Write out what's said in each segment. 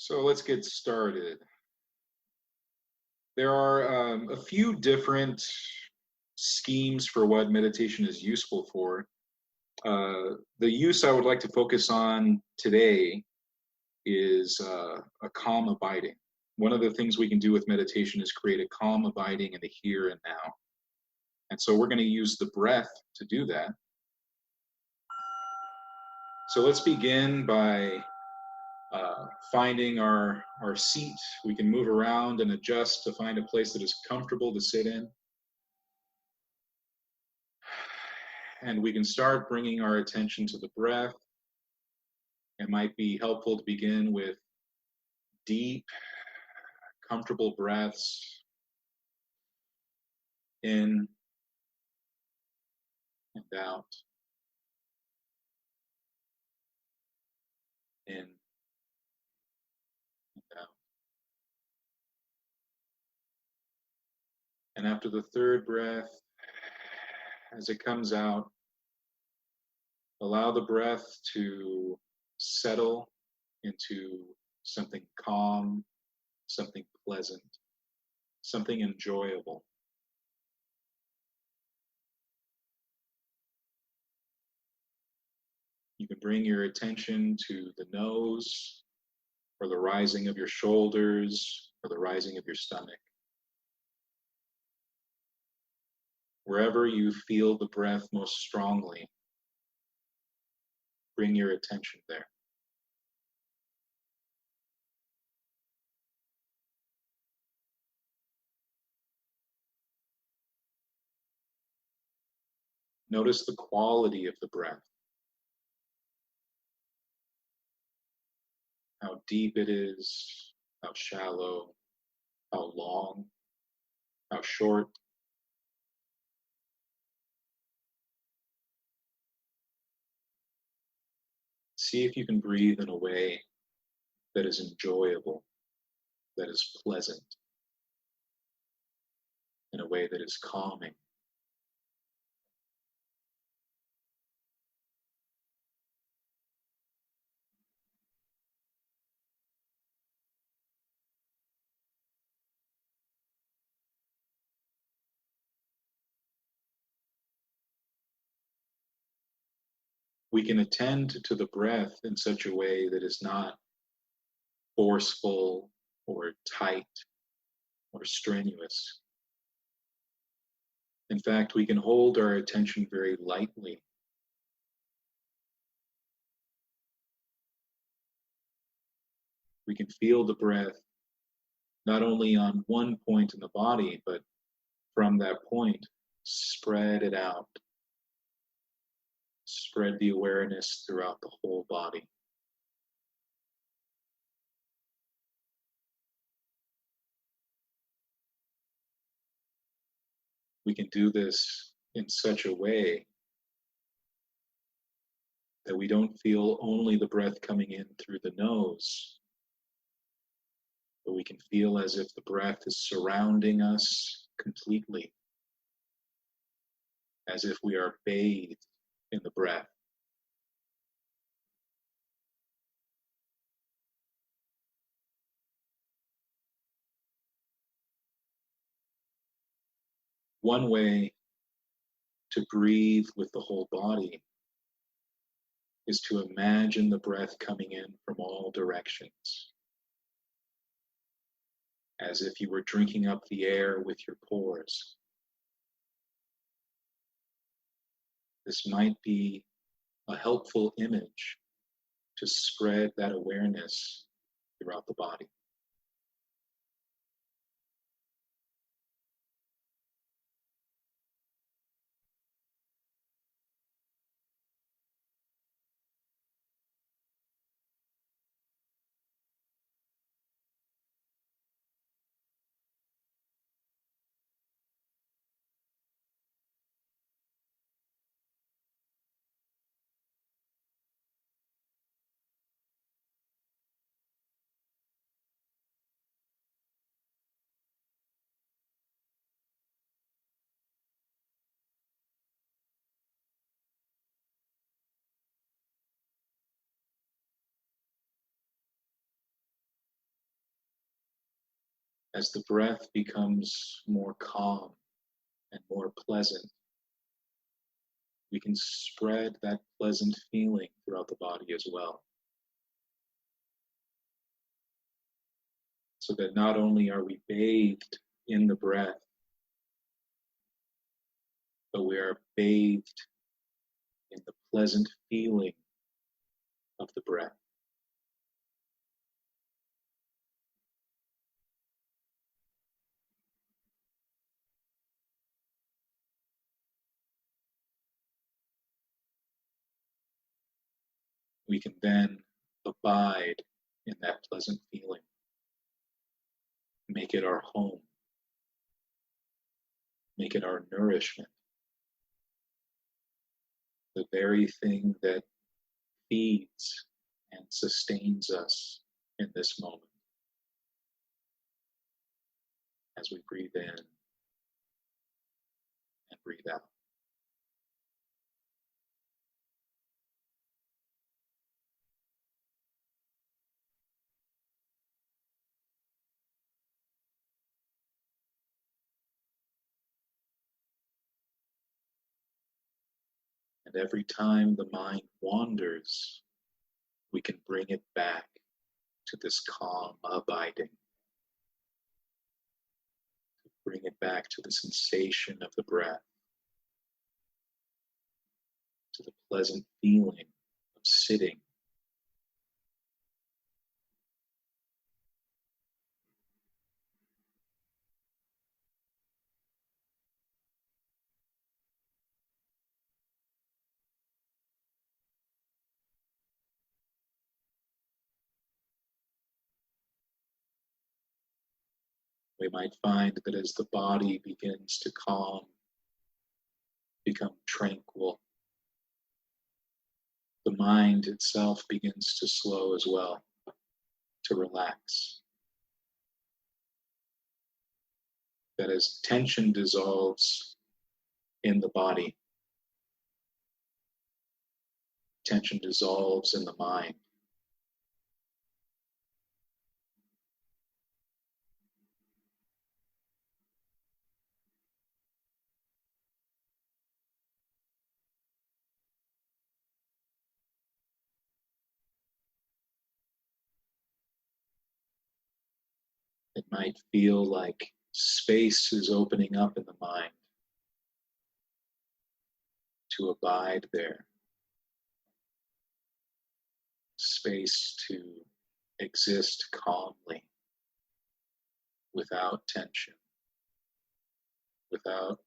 So let's get started. There are a few different schemes for what meditation is useful for. The use I would like to focus on today is a calm abiding. One of the things we can do with meditation is create a calm abiding in the here and now. And so we're going to use the breath to do that. So let's begin by finding our seat. We can move around and adjust to find a place that is comfortable to sit in. And we can start bringing our attention to the breath. It might be helpful to begin with deep, comfortable breaths in and out, in and out. And after the third breath, as it comes out, allow the breath to settle into something calm, something pleasant, something enjoyable. You can bring your attention to the nose, or the rising of your shoulders, or the rising of your stomach. Wherever you feel the breath most strongly, bring your attention there. Notice the quality of the breath, how deep it is, how shallow, how long, how short. See if you can breathe in a way that is enjoyable, that is pleasant, in a way that is calming. We can attend to the breath in such a way that is not forceful or tight or strenuous. In fact, we can hold our attention very lightly. We can feel the breath not only on one point in the body, but from that point, spread it out. Spread the awareness throughout the whole body. We can do this in such a way that we don't feel only the breath coming in through the nose, but we can feel as if the breath is surrounding us completely, as if we are bathed in the breath. One way to breathe with the whole body is to imagine the breath coming in from all directions, as if you were drinking up the air with your pores. This might be a helpful image to spread that awareness throughout the body. As the breath becomes more calm and more pleasant, we can spread that pleasant feeling throughout the body as well. So that not only are we bathed in the breath, but we are bathed in the pleasant feeling of the breath. We can then abide in that pleasant feeling, make it our home, make it our nourishment, the very thing that feeds and sustains us in this moment as we breathe in and breathe out. And every time the mind wanders, we can bring it back to this calm abiding, bring it back to the sensation of the breath, to the pleasant feeling of sitting. We might find that as the body begins to calm, become tranquil, the mind itself begins to slow as well, to relax. That as tension dissolves in the body, tension dissolves in the mind. It might feel like space is opening up in the mind to abide there, space to exist calmly, without tension, without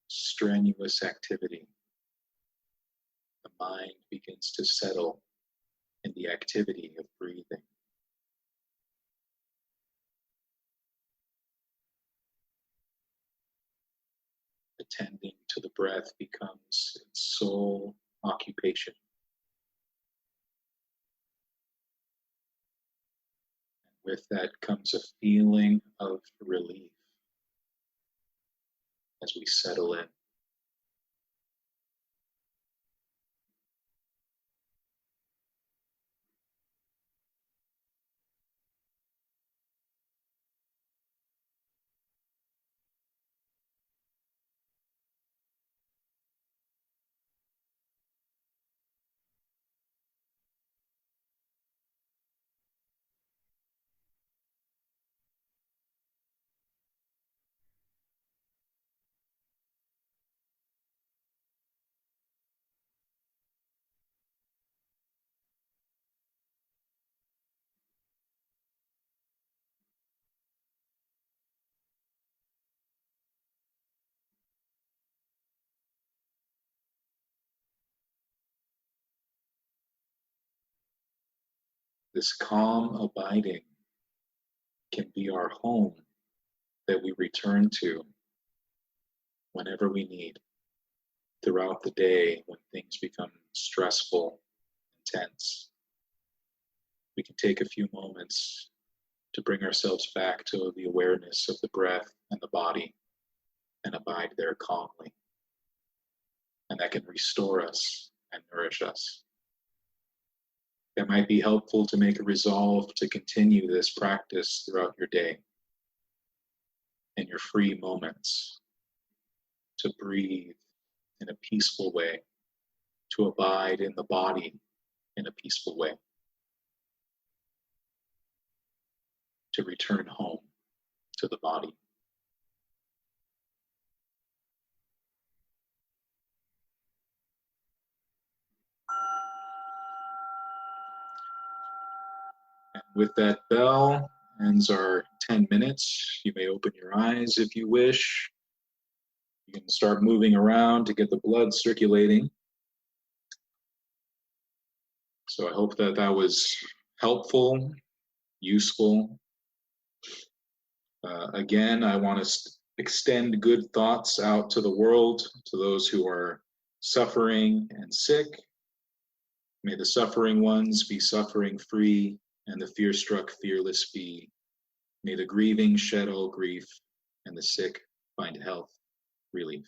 strenuous activity. The mind begins to settle in the activity of breathing. Attending to the breath becomes its sole occupation. And with that comes a feeling of relief as we settle in. This calm abiding can be our home that we return to whenever we need, throughout the day when things become stressful, intense. We can take a few moments to bring ourselves back to the awareness of the breath and the body and abide there calmly. And that can restore us and nourish us. It might be helpful to make a resolve to continue this practice throughout your day. in your free moments, to breathe in a peaceful way, to abide in the body in a peaceful way, to return home to the body. And with that bell ends our 10 minutes. You may open your eyes if you wish. You can start moving around to get the blood circulating. So I hope that that was helpful, useful. Again, I want to extend good thoughts out to the world, to those who are suffering and sick. May the suffering ones be suffering free, and the fear-struck fearless be. May the grieving shed all grief, and the sick find health, relief.